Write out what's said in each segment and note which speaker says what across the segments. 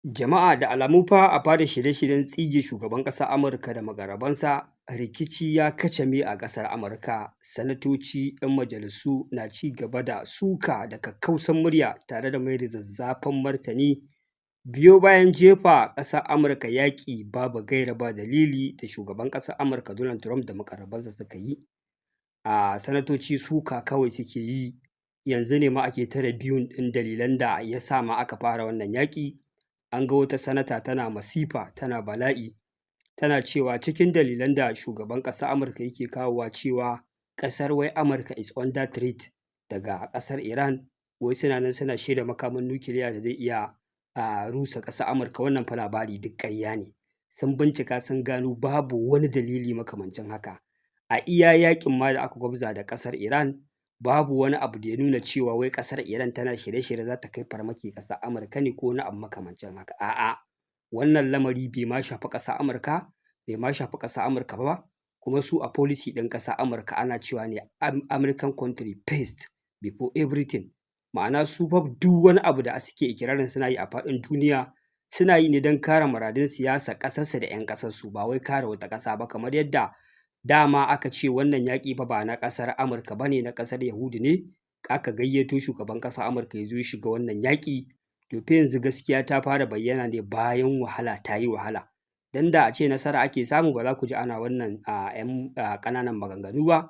Speaker 1: Jama'a da alamu fa a fara shirye-shiryen tsige shugaban ƙasar Amurka da muƙarrabansa, rikici ya kacame a ƙasar Amurka. Sanatoci, 'yan majalisu na ci gaba da suka da kakkausan murya tare da mai da zazzafan martani biyo bayan jefa ƙasar Amurka yaƙi babu gaira ba dalili da shugaban ƙasar Amurka Donald Trump da muƙarrabansa suka yi. Sanatoci suka kawai suke yi, yanzu ne ma ake ta reviewing ɗin dalilan da ya sa ma aka fara wannan yaƙi. An ga wata sanata tana masifa tana bala'i tana cewa cikin dalilan da shugaban ƙasar Amurka yake kawowa cewa ƙasar wai Amurka is under threat daga ƙasar Iran, wai suna nan suna shirya makamin nukiliya da zai iya rusa ƙasar Amurka. Wannan fa labari duk ƙarya ne. Sun bincika sun gano babu wani dalili makamancin haka. A iya yaƙin ma da aka gwabza da ƙasar Iran, babu wani abu da ya nuna cewa wai ƙasar Iran tana shirye-shirye za ta kai farmaki ƙasar Amurka ne ko wani abu makamancin haka. A'a, wannan lamari bai ma shafi ƙasar Amurka, bai ma shafi ƙasar Amurka ba, kuma su a policy ɗin ƙasar Amurka ana cewa ne American country first before everything. Ma'ana su fa duk wani abu da suke ikirarin suna yi a faɗin duniya suna yi ne don kare muradun siyasar ƙasarsu da 'yan ƙasarsu, ba wai kare wata ƙasa ba, kamar yadda dama aka ce wannan yaƙi fa ba na ƙasar Amurka ba ne, na ƙasar Yahudu ne. Aka gayyato shugaban ƙasar Amurka ya zo ya shiga wannan yaƙi. To fa yanzu gaskiya ta fara bayyana ne bayan wahala ta yi wahala. Dan da a ce nasara ake samu ba za ku ji ana wannan 'yan ƙananan maganganu ba.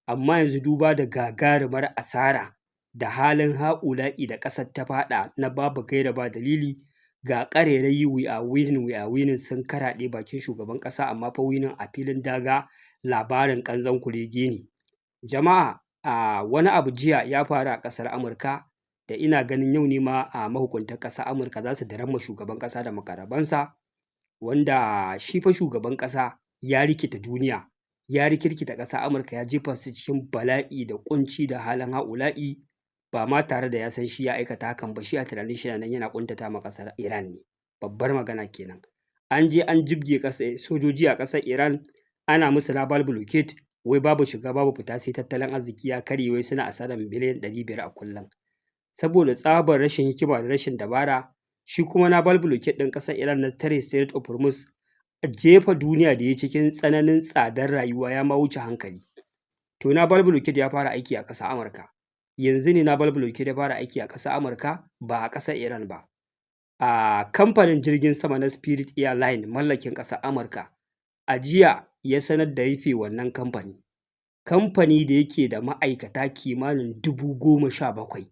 Speaker 1: Amma yanzu duba da gagarumar asara da halin ha'ula'i da ƙasar ta faɗa na babu gaira ba dalili, ga ƙarairayi we are winning sun karaɗe bakin shugaban ƙasa, amma fa winning a filin daga labarin ƙanzon kurege ne. Jama'a wani abu jiya ya faru a ƙasar Amurka da ina ganin yau ne ma mahukuntan ƙasar Amurka za su diramma shugaban ƙasa da muƙarrabansa, wanda shi fa shugaban ƙasa ya rikita duniya, ya rikirkita ƙasar Amurka, ya jefa su cikin bala'i da ƙunci da halin ha'ula'i, ba ma tare da ya san shi ya aikata hakan ba. Shi a tunanin shi nan yana ƙuntata ma ƙasar Iran ne. Babbar magana kenan. An je an jibge sojoji a ƙasar Iran, ana musu naval blockade, wai babu shiga babu fita, sai tattalin arziki ya karye, wai suna asarar biliyan 500 a kullum. Saboda tsabar rashin hikima da rashin dabara, shi kuma naval blockade ɗin ƙasar Iran na tare Strait of Hormuz, jefa duniya da ya cikin tsananin tsadar rayuwa ya ma wuce hankali. To naval blockade ya fara aiki a ƙasar Amurka. Yanzu ne naval blockade ya fara aiki a ƙasar Amurka, ba a ƙasar Iran ba. Kamfanin jirgin sama na Spirit Airline mallakin ƙasar Amurka a jiya ya sanar da rufe wannan kamfani. Kamfani da yake da ma'aikata kimanin 17,000.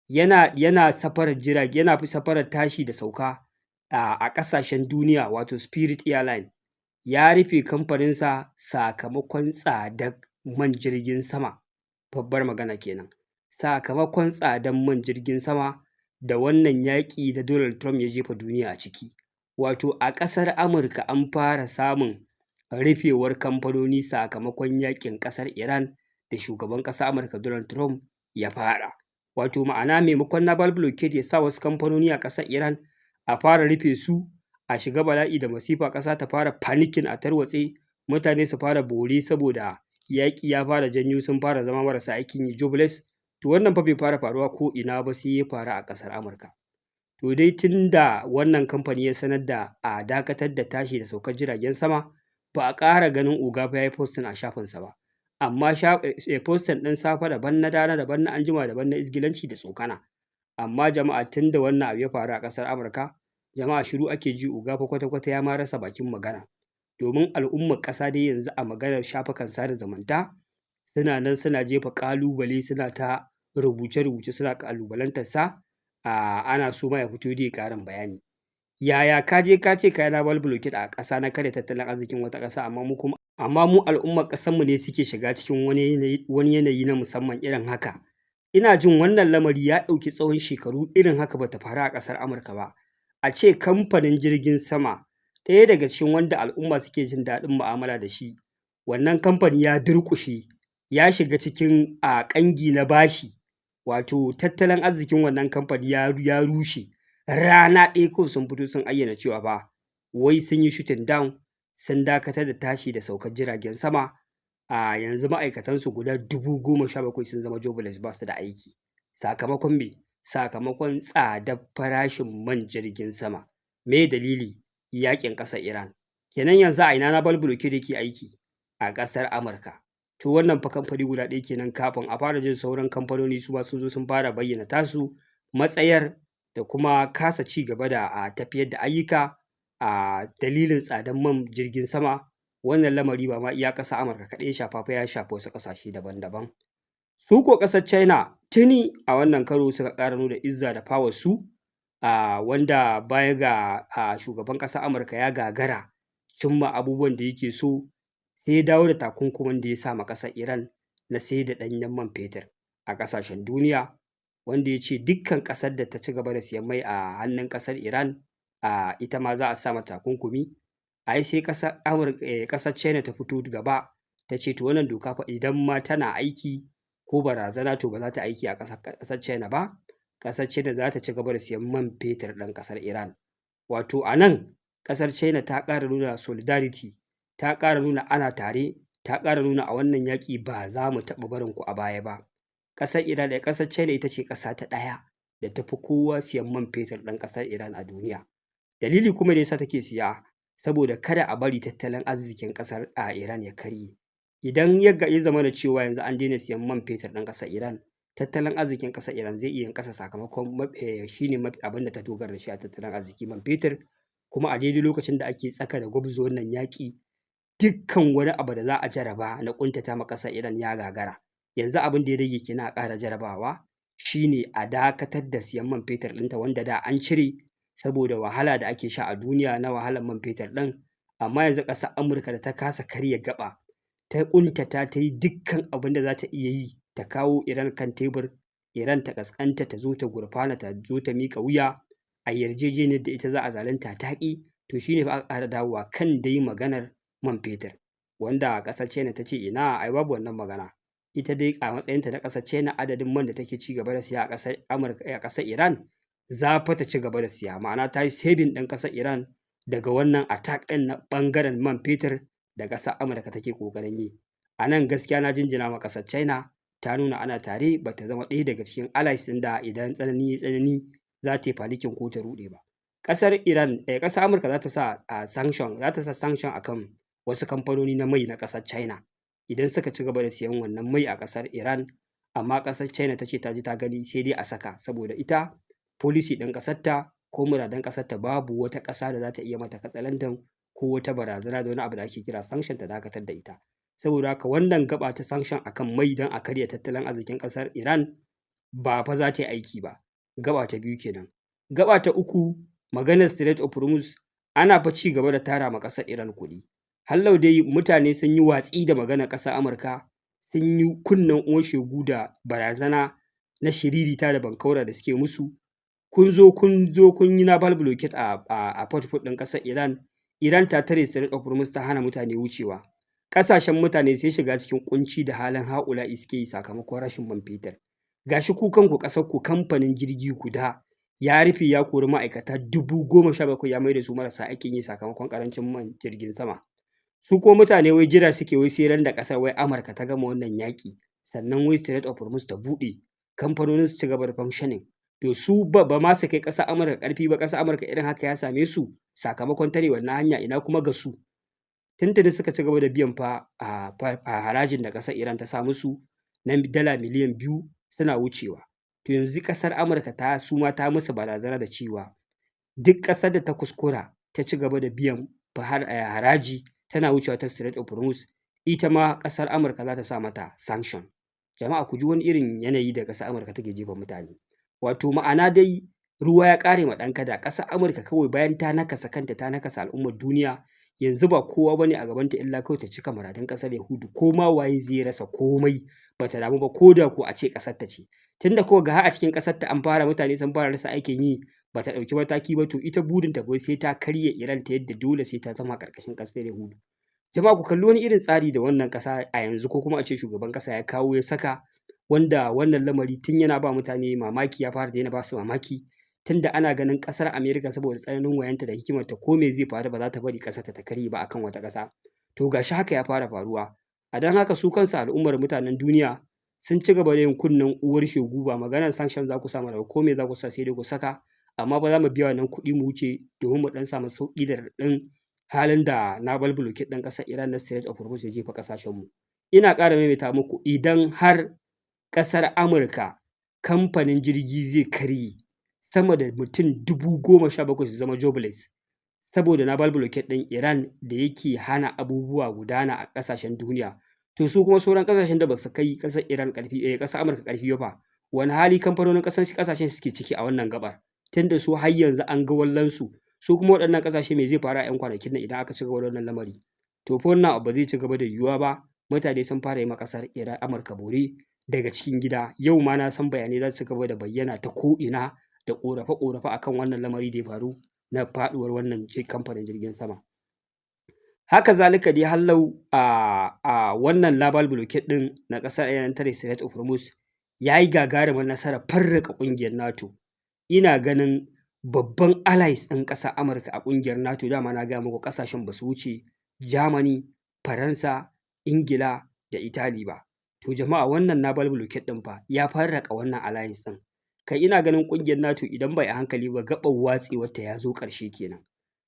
Speaker 1: Yana safarar jirage, yana safarar tashi da sauka a ƙasashen duniya, wato Spirit Airline ya rufe kamfaninsa sakamakon tsadar man jirgin sama. Babbar magana kenan. Sakamakon tsadar man jirgin sama da wannan yaƙi da Donald Trump ya jefa duniya a ciki. Wato a ƙasar Amurka an fara samun rufewar kamfanoni sakamakon yaƙin ƙasar Iran da shugaban ƙasar Amurka Donald Trump ya fara. Wato ma'ana maimakon naval blockade ya sa wasu kamfanoni a ƙasar Iran a fara rufe su, a shiga bala'i da masifa, ƙasa ta fara panicking a tarwatse, mutane su fara bore saboda yaƙi ya fara janyo sun fara zama marasa aikin yi, jobless. To wannan fa bai fara faruwa ko ina ba, sai ya faru a ƙasar Amurka. To dai tun da wannan kamfani ya sanar da a dakatar da tashi da saukar jiragen sama, ba a ƙara ganin oga fa ya yi posting a shafinsa ba. Amma posting ɗin safe daban, na rana daban, na anjima daban, na izgilanci da tsokana. Amma jama'a tun da wannan abu ya faru a ƙasar Amurka, jama'a shiru ake ji, oga fa kwata-kwata ya ma rasa bakin magana. Domin al'ummar ƙasa dai yanzu a maganar shafukan sada zumunta suna nan suna jefa ƙalubale, suna ta rubuce-rubuce suna ƙalubalantarsa. Ana so ma ya fito dai ƙarin bayani. Yaya ka je ka ce ka yi naval blockade a ƙasa na karya tattalin arzikin wata ƙasa, amma mu al'ummar ƙasarmu ne suke shiga cikin wani yanayi na musamman irin haka. Ina jin wannan lamari ya ɗauki tsawon shekaru irin haka ba ta faru a ƙasar Amurka ba. A ce kamfanin jirgin sama, ɗaya daga cikin wanda al'umma suke jin daɗin mu'amala da shi, wannan kamfani ya durƙushe, ya shiga cikin ƙangi na bashi. Wato tattalin arzikin wannan kamfani ya rushe. Rana ɗaya kawai sun fito sun ayyana cewa fa wai sun yi shutting down, sun dakatar da tashi da saukar jiragen sama. Yanzu ma'aikatansu guda 17,000 sun zama jobless, ba su da aiki. Sakamakon me? sakamakon tsadar farashin man jirgin sama. Me dalili? Yaƙin ƙasar Iran. Kenan yanzu a ina Naval Blockade yake aiki? A ƙasar Amurka. To wannan fa kamfani guda ɗaya kenan, kafin a fara jin sauran kamfanoni su ma sun zo sun fara bayyana tasu matsayar da kuma kasa ci gaba da tafiyar da ayyuka a dalilin tsadar man jirgin sama. Wannan lamari ba ma iya ƙasar Amurka kaɗai ya shafa ba, ya shafi wasu ƙasashe daban-daban. Su ko ƙasar China tuni a wannan karo suka ƙara nuna izza da power su, wanda baya ga shugaban ƙasar Amurka ya gagara cimma abubuwan da yake so, sai ya dawo da takunkumin da ya sa ma ƙasar Iran na sai da ɗanyen man fetur a ƙasashen duniya, wanda ya ce dukkan ƙasar da ta ci gaba da siyan mai a hannun ƙasar Iran, ita ma za a sa mata takunkumi. Ai sai ƙasar China ta fito gaba ta ce to wannan doka fa idan ma tana aiki ko barazana to ba za ta aiki a ƙasar China ba. Ƙasar China za ta ci gaba da siyan man fetur ɗin ƙasar Iran. Wato a nan ƙasar China ta ƙara nuna solidarity, ta ƙara nuna ana tare, ta ƙara nuna a wannan yaƙi ba za mu taɓa barin ku a baya ba. Ƙasar Iran da ƙasar China ita ce ƙasa ta ɗaya da ta fi kowa siyan man fetur ɗin ƙasar Iran a duniya. Dalili kuma da yasa take siya, saboda kada a bari tattalin arzikin ƙasar Iran ya karye. Idan ya zama da cewa yanzu an daina siyan man fetur ɗin ƙasar Iran, tattalin arzikin ƙasar Iran zai iya yin ƙasa, sakamakon shi ne abin da ta dogara da shi a tattalin arziki, man fetur. Kuma a daidai lokacin da ake tsaka da gwabza wannan yaƙi, dukkan wani abu da za a jaraba na ƙuntata ma ƙasar Iran ya gagara. Yanzu abin da ya rage kenan a ƙara jarabawa, shi ne a dakatar da siyan man fetur ɗinta, wanda da an cire saboda wahala da ake sha a duniya na wahalar man fetur ɗin. Amma yanzu ƙasar Amurka da ta kasa karya gaɓa, ta ƙuntata, ta yi dukkan abin da za ta iya yi ta kawo Iran kan tebur, Iran ta ƙasƙanta, ta zo ta gurfana, ta zo ta miƙa wuya a yarjejeniyar da ita za a zalunta ta ƙi. To shi ne fa aka ƙara dawowa kan dai maganar man fetur, wanda ƙasar China ta ce ina, ai babu wannan magana. Ita dai a matsayinta na ƙasar China, adadin man da take ci gaba da siya a ƙasar Amurka, a ƙasar Iran, za fa ta ci gaba da siya. Ma'ana ta yi saving ɗin ƙasar Iran daga wannan attack ɗin na ɓangaren man fetur da ƙasar Amurka take ƙoƙarin yi. A nan gaskiya na jinjina ma ƙasar China, ta nuna ana tare, ba ta zama ɗaya daga cikin allies ɗin da idan tsanani ya tsanani za ta yi falikin ko ta ruɗe ba. Ƙasar Amurka za ta sa sanction akan wasu kamfanoni na mai na ƙasar China idan suka ci gaba da siyan wannan mai a ƙasar Iran. Amma ƙasar China ta ce ta ji ta gani, sai dai a saka, saboda ita policy ɗin ƙasarta ko muradan ƙasarta babu wata ƙasa da za ta iya mata katsalandan ko wata barazana da wani abu da ake kira sanction ta dakatar da ita. Saboda haka wannan gaba ta sanction akan mai don a karya tattalin arzikin ƙasar Iran ba fa za ta yi aiki ba. Gaba ta biyu kenan. Gaba ta uku, maganar Strait of Hormuz, ana fa ci gaba da tara ma ƙasar Iran kuɗi. Hallau dai mutane sun yi watsi da maganar ƙasar Amurka, sun yi kunnen uwar shegu da barazana na shiririta da bankaura da suke musu. Kun zo kun yi naval blockade a port ɗin ƙasar Iran. Iran ta tare Strait of Hormuz, ta hana mutane wucewa. Ƙasashen mutane sai shiga cikin ƙunci da halin ha'ula'i suke yi sakamakon rashin man fetur. Gashi ku kanku ƙasarku kamfanin jirgi guda ya rufe, ya kori ma'aikata 17,000, ya mai da su marasa aikin yi sakamakon ƙarancin man jirgin sama. Su ko mutane wai jira suke wai sai ran da ƙasar wai Amurka ta gama wannan yaƙi, sannan wai Strait of Hormuz ta buɗe, kamfanonin su ci gaba da functioning. To su ba ma su kai ƙasar Amurka ƙarfi ba, ƙasar Amurka irin haka ya same su sakamakon tare wannan hanya, ina kuma ga su. Tuntuni suka ci gaba da biyan fa a harajin da ƙasar Iran ta sa musu na dala miliyan 2 suna wucewa. To yanzu ƙasar Amurka su ma ta musu barazana da cewa duk ƙasar da ta kuskura ta ci gaba da biyan haraji tana wucewa ta Strait of Hormuz, ita ma ƙasar Amurka za ta sa mata sanction. Jama'a ku ji wani irin yanayi da ƙasar Amurka take jefa mutane. Wato ma'ana dai ruwa ya ƙare ma ɗan kada. Ƙasar Amurka kawai bayan ta nakasa kanta, ta nakasa al'ummar duniya, yanzu ba kowa bane a gabanta illa kawai ta cika muradun ƙasar Yahudu. Ko ma waye zai rasa komai ba ta damu ba, ko da ko a ce ƙasar ta ce. Tunda kuka ga har a cikin ƙasar ta an fara, mutane sun fara rasa aikin yi, ba ta ɗauki mataki ba, to ita burin ta sai ta karya Iran ta yadda dole sai ta zama ƙarƙashin ƙasar Yahudu. Jama'a ku kalli wani irin tsari da wannan ƙasa a yanzu, ko kuma a ce shugaban ƙasa ya kawo ya saka, wanda wannan lamari tun yana ba mutane mamaki, ya fara daina ba su mamaki. Tunda ana ganin ƙasar Amerika saboda tsananin wayanta da hikimarta, ko me zai faru ba za ta bari ƙasarta ta karye ba akan wata ƙasa. To gashi haka ya fara faruwa. A don haka su kansu al'ummar mutanen duniya sun ci gaba da yin kunnen uwar shegu, ba maganar sanction za ku sa mana ba, ko me za ku sa sai dai ku saka, amma ba za mu biya wannan kuɗi mu wuce domin mu ɗan samu sauƙi da raɗaɗin halin da naval blockade ɗin ƙasar Iran na Strait of Hormuz ya jefa ƙasashenmu. Ina ƙara maimaita muku, idan har ƙasar Amurka kamfanin jirgi zai karye, sama da mutum 17,000 su zama jobless saboda naval blockade ɗin Iran da yake hana abubuwa gudana a ƙasashen duniya, to su kuma sauran ƙasashen da ba su kai ƙasar Iran ƙarfi, ƙasar Amurka ƙarfi ba fa, wani hali kamfanonin ƙasashen suke ciki a wannan gaɓar, tunda su har yanzu an ga wallansu, su kuma waɗannan ƙasashe me zai faru a 'yan kwanakin nan idan aka ci gaba da wannan lamari? To fa wannan abu ba zai ci gaba da yiwuwa ba, mutane sun fara yi ma ƙasar Amurka bore daga cikin gida. Yau ma na san bayanai za su ci gaba da bayyana ta ko'ina da ƙorafe-ƙorafe akan wannan lamari da ya faru na faɗuwar wannan kamfanin jirgin sama. Haka zalika dai hallau a wannan naval blockade ɗin na ƙasar Iran ta Strait of Hormuz ya yi gagarumar nasarar farraka ƙungiyar NATO. Ina ganin babban allies ɗin ƙasar Amurka a ƙungiyar NATO, dama na gaya muku ƙasashen ba su wuce Germany, Faransa, Ingila da Italy ba. To jama'a, wannan naval blockade ɗin fa ya farraka wannan alliance ɗin. Kai ina ganin ƙungiyar NATO idan bai a hankali ba, gaɓar watsewarta ya zo ƙarshe kenan.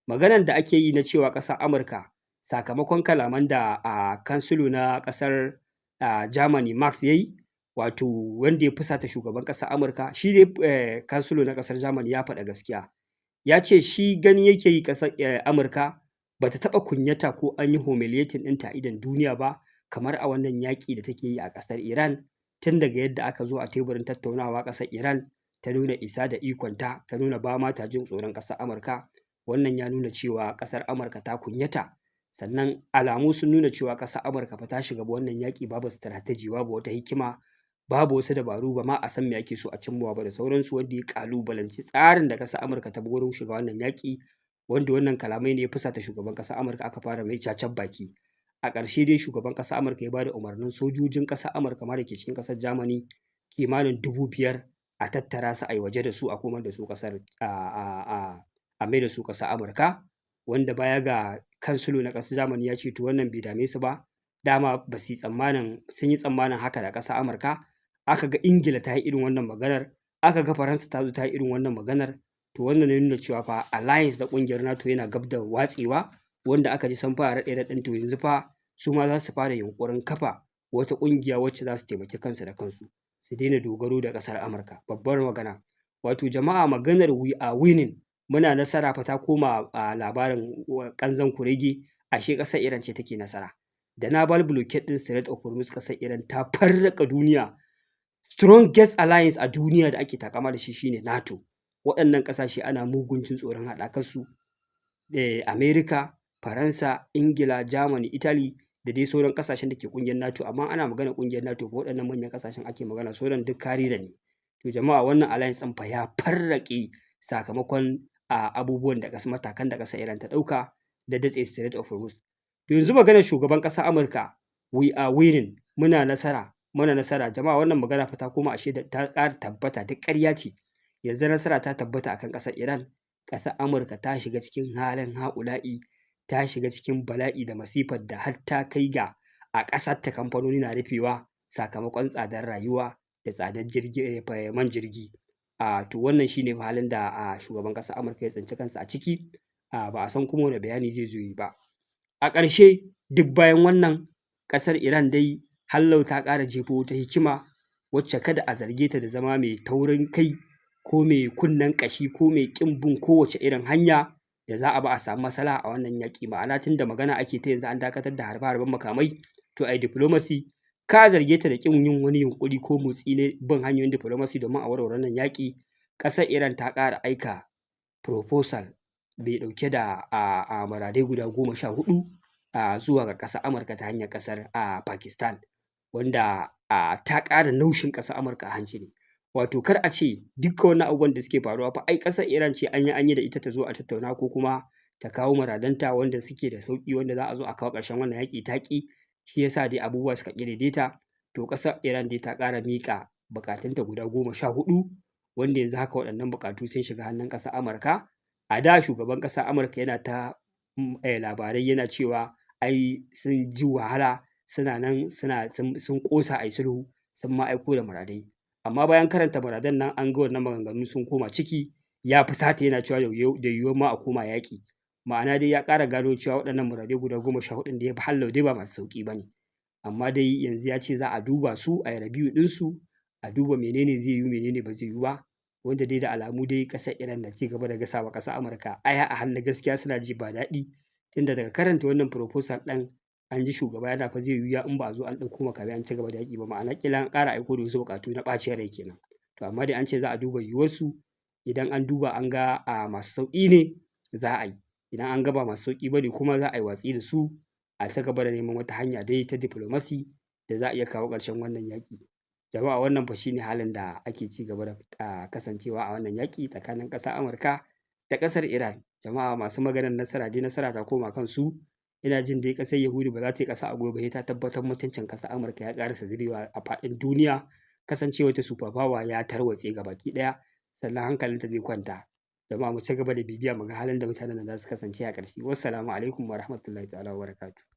Speaker 1: Maganar da ake yi na cewa ƙasar Amurka sakamakon kalaman da kansilo na ƙasar Germany Max ya yi, wato wanda ya fusata shugaban ƙasar Amurka, shi dai kansilo na ƙasar Germany ya faɗa gaskiya. Ya ce shi gani yake yi ƙasar Amurka ba ta taɓa kunyata ko an yi humiliating ɗinta a idon duniya ba kamar a wannan yaƙi da take yi a ƙasar Iran, tun daga yadda aka zo a teburin tattaunawa ƙasar Iran ta nuna isa da ikonta, ta nuna ba ma ta jin tsoron ƙasar Amurka. Wannan ya nuna cewa ƙasar Amurka ta kunyata, sannan alamu sun nuna cewa ƙasar Amurka fa ta shiga wannan yaƙi babu strategy, babu wata hikima, babu wasu dabaru, ba ma a san me ake so a cimmawa ba da sauransu, wanda ya ƙalubalanci tsarin da ƙasar Amurka ta bi wurin shiga wannan yaƙi, wanda wannan kalamai ne ya fusata shugaban ƙasar Amurka, aka fara mai cacen baki. A ƙarshe dai shugaban ƙasar Amurka ya ba da umarnin sojojin ƙasar Amurka ma da ke cikin ƙasar Germany kimanin 5,000 a tattara su a yi waje da su, a komar da su ƙasar a mai da su ƙasar Amurka, wanda baya ga kansilo na ƙasar Germany ya ce to wannan bai dame su ba, dama ba su yi tsammanin, sun yi tsammanin haka da ƙasar Amurka. Aka ga Ingila ta yi irin wannan maganar, aka ga Faransa ta zo ta yi irin wannan maganar, to wannan ya nuna cewa fa alliance da ƙungiyar NATO yana gab da watsewa, wanda aka ji sun fara raɗe-raɗin to yanzu fa su ma za su fara yunƙurin kafa wata ƙungiya wacce za su taimaki kansu da kansu, su daina dogaro da ƙasar Amurka. Babbar magana. Wato jama'a, maganar we are winning, muna nasara fa ta koma labarin ƙanzon kurege, ashe ƙasar Iran ce take nasara. Da naval blockade ɗin Strait of Hormuz, ƙasar Iran ta farraka duniya. Strongest alliance a duniya da ake takama da shi shine NATO. Waɗannan ƙasashe ana mugun jin tsoron haɗakarsu, Amerika, Faransa, Ingila, Germany, Italy da dai sauran ƙasashen da ke ƙungiyar NATO, amma ana magana ƙungiyar NATO ba waɗannan manyan ƙasashen ake magana, sauran duk karira ne. To jama'a, wannan alliance ɗin fa ya farrake sakamakon abubuwan da matakan da ƙasar Iran ta ɗauka da datse Strait of Hormuz. To yanzu maganar shugaban ƙasar Amurka, we are winning, muna nasara, muna nasara. Jama'a, wannan magana fa ta koma ashe da ta ƙara tabbata duk ƙarya ce. Yanzu nasara ta tabbata akan ƙasar Iran. Ƙasar Amurka ta shiga cikin halin ha'ula'i, ta shiga cikin bala'i da masifar da har ta kai ga a ƙasar ta kamfanoni na rufewa sakamakon tsadar rayuwa da tsadar man jirgi. To wannan shine halin da shugaban ƙasar Amurka ya tsinci kansa a ciki, ba a san kuma wani bayani zai zo yi ba. A ƙarshe, duk bayan wannan, ƙasar Iran dai hallau ta ƙara jefo wata hikima wacce kada a zarge ta da zama mai taurin kai ko mai kunnen ƙashi ko mai ƙin bin kowace irin hanya da za a ba a samu maslaha a wannan yaƙi. Ma'ana tun da magana ake ta yanzu an dakatar da harbe-harben makamai, to ai diplomacy, ka zarge ta da ƙin yin wani yunƙuri ko motsi na bin hanyoyin diplomacy domin a warware wannan yaƙi. Ƙasar Iran ta ƙara aika proposal mai ɗauke da muradai guda 14 zuwa ga ƙasar Amurka ta hanyar ƙasar Pakistan, wanda ta ƙara naushin ƙasar Amurka a hanci ne. Wato kar a ce dukkan wannan abubuwan da suke faruwa fa ai ƙasar Iran ce an yi da ita ta zo a tattauna ko kuma ta kawo muradanta wanda suke da sauƙi, wanda za a zo a kawo ƙarshen wannan yaƙi ta ƙi, shi yasa dai abubuwa suka ƙi daidaita. To ƙasar Iran dai ta ƙara miƙa buƙatunta guda 14, wanda yanzu haka waɗannan buƙatu sun shiga hannun ƙasar Amurka. A da shugaban ƙasar Amurka yana ta labarai yana cewa ai sun ji wahala, suna nan sun ƙosa a yi sulhu, sun ma aiko da muradai. Amma bayan karanta muradan nan an ga wannan maganganu sun koma ciki, ya fusata yana cewa da yiwuwar ma a koma yaƙi. Ma'ana dai ya ƙara gano cewa waɗannan muradai guda 14 da ya fi hallau dai ba masu sauƙi ba ne. Amma dai yanzu ya ce za a duba su a yi review ɗinsu, a duba menene zai yiwu menene ba zai yiwu ba. Wanda dai da alamu dai ƙasar Iran na ci gaba da gasa wa ƙasar Amurka aya a hannu, gaskiya suna ji ba daɗi. Tunda daga karanta wannan proposal ɗin an ji shugaba yana fa zai wuya in ba a zo an ɗauko makamai an ci gaba da yaƙi ba, ma'ana ƙila an ƙara aiko da wasu buƙatu na ɓacin rai kenan. To amma dai an ce za a duba yiwuwarsu, idan an duba an ga masu sauƙi ne za a yi, idan an ga ba masu sauƙi ba ne kuma za a yi watsi da su, a ci gaba da neman wata hanya dai ta diflomasi da za a iya kawo ƙarshen wannan yaƙi. Jama'a wannan fa shi ne halin da ake ci gaba da kasancewa a wannan yaƙi tsakanin ƙasar Amurka da ƙasar Iran. Jama'a masu maganar nasara dai nasara ta koma kansu. Ina jin dai ƙasar Yahudu ba za ta yi ƙasa a gwiwa ba, sai ta tabbatar mutuncin ƙasar Amurka ya ƙarasa zubewa a faɗin duniya, kasancewar ta super power ya tarwatse gabaki ɗaya, sannan hankalinta zai kwanta. Jama'a mu ci gaba da bibiya mu ga halin da mutanen nan za su kasance a ƙarshe. Wassalamu alaikum wa rahmatullahi ta'ala wa barakatuh.